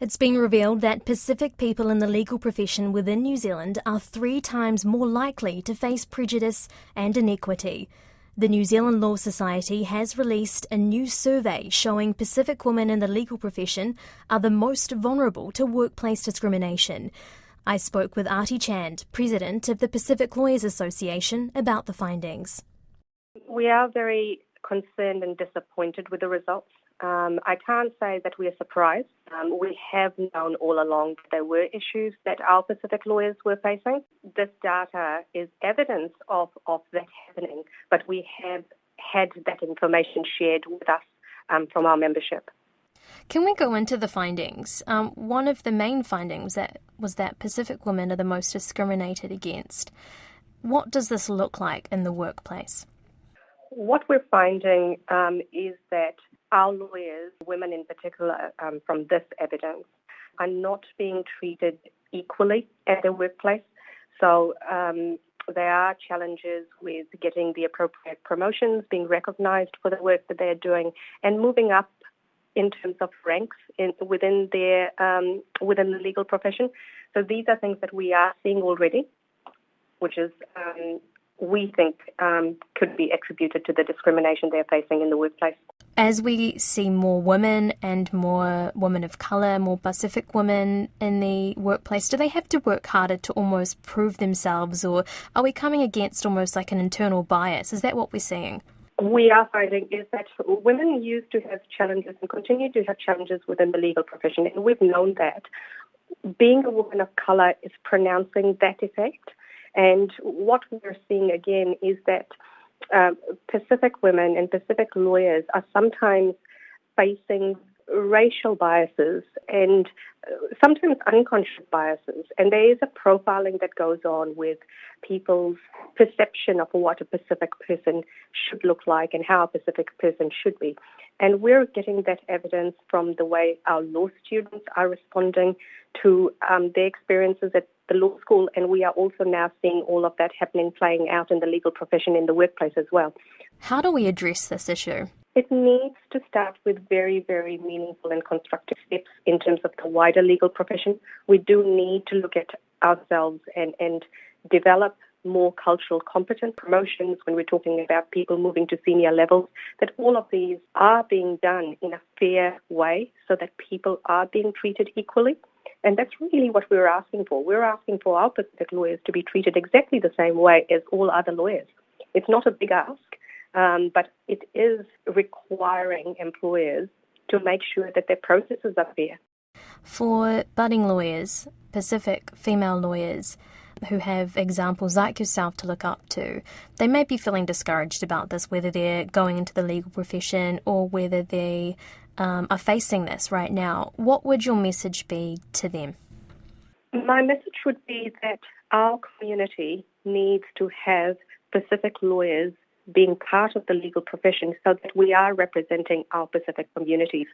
It's been revealed that Pacific people in the legal profession within New Zealand are 3 times more likely to face prejudice and inequity. The New Zealand Law Society has released a new survey showing Pacific women in the legal profession are the most vulnerable to workplace discrimination. I spoke with Artie Chand, President of the Pacific Lawyers Association, about the findings. We are very concerned and disappointed with the results. I can't say that we are surprised. We have known all along that there were issues that our Pacific lawyers were facing. This data is evidence of that happening, but we have had that information shared with us from our membership. Can we go into the findings? One of the main findings was that Pacific women are the most discriminated against. What does this look like in the workplace? What we're finding is that our lawyers, women in particular, from this evidence, are not being treated equally at their workplace. So there are challenges with getting the appropriate promotions, being recognised for the work that they're doing, and moving up in terms of ranks within the legal profession. So these are things that we are seeing already, which is we think could be attributed to the discrimination they're facing in the workplace. As we see more women and more women of colour, more Pacific women in the workplace, do they have to work harder to almost prove themselves, or are we coming against almost like an internal bias? Is that what we're seeing? We are finding is that women used to have challenges and continue to have challenges within the legal profession, and we've known that. Being a woman of colour is pronouncing that effect. And what we're seeing again is that Pacific women and Pacific lawyers are sometimes facing racial biases and sometimes unconscious biases. And there is a profiling that goes on with people's perception of what a Pacific person should look like and how a Pacific person should be. And we're getting that evidence from the way our law students are responding to their experiences at the law school, and we are also now seeing all of that playing out in the legal profession in the workplace as well. How do we address this issue? It needs to start with very, very meaningful and constructive steps in terms of the wider legal profession. We do need to look at ourselves and develop more cultural competence promotions when we're talking about people moving to senior levels, that all of these are being done in a fair way so that people are being treated equally. And that's really what we're asking for. We're asking for our Pacific lawyers to be treated exactly the same way as all other lawyers. It's not a big ask, but it is requiring employers to make sure that their processes are fair. For budding lawyers, Pacific female lawyers, who have examples like yourself to look up to, they may be feeling discouraged about this, whether they're going into the legal profession or whether they are facing this right now. What would your message be to them? My message would be that our community needs to have Pacific lawyers being part of the legal profession so that we are representing our Pacific communities.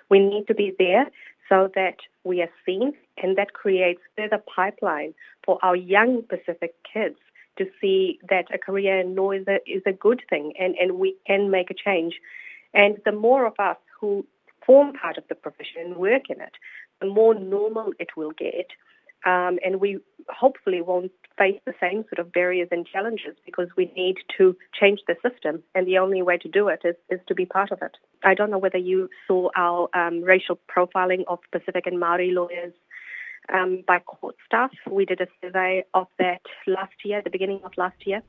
We need to be there so that we are seen, and that creates further pipeline for our young Pacific kids to see that a career in law is a good thing and we can make a change. And the more of us who form part of the profession and work in it, the more normal it will get. And we hopefully won't face the same sort of barriers and challenges because we need to change the system. And the only way to do it is to be part of it. I don't know whether you saw our racial profiling of Pacific and Māori lawyers by court staff. We did a survey of that last year, the beginning of last year.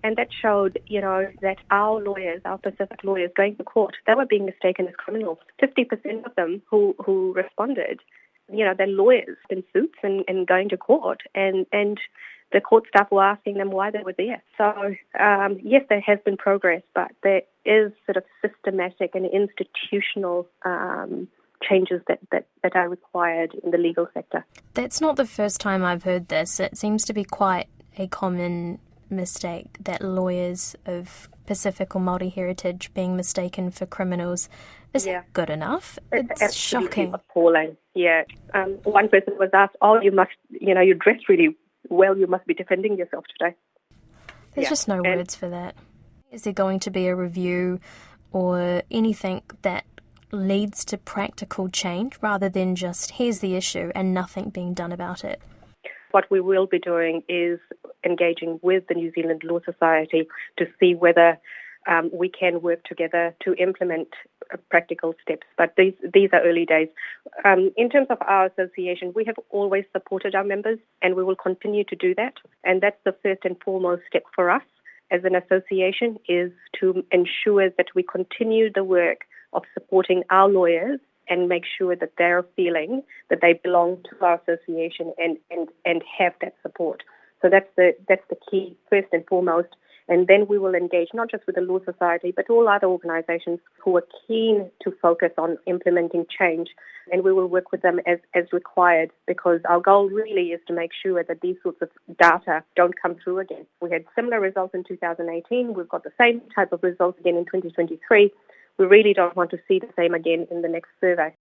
And that showed, that our lawyers, our Pacific lawyers going to court, they were being mistaken as criminals. 50% of them who responded, they're lawyers in suits and going to court, and the court staff were asking them why they were there. So, yes, there has been progress, but there is sort of systematic and institutional changes that are required in the legal sector. That's not the first time I've heard this. It seems to be quite a common mistake that lawyers of Pacific or Māori heritage being mistaken for criminals. Is that good enough? It's shocking. Appalling. Yeah. One person was asked, you must, you dress really well, you must be defending yourself today. There's just no words for that. Is there going to be a review or anything that leads to practical change rather than just here's the issue and nothing being done about it? What we will be doing is engaging with the New Zealand Law Society to see whether we can work together to implement practical steps. But these are early days. In terms of our association, we have always supported our members and we will continue to do that. And that's the first and foremost step for us as an association, is to ensure that we continue the work of supporting our lawyers and make sure that they're feeling that they belong to our association and have that support. So that's the key, first and foremost. And then we will engage not just with the Law Society, but all other organisations who are keen to focus on implementing change. And we will work with them as required, because our goal really is to make sure that these sorts of data don't come through again. We had similar results in 2018. We've got the same type of results again in 2023. We really don't want to see the same again in the next survey.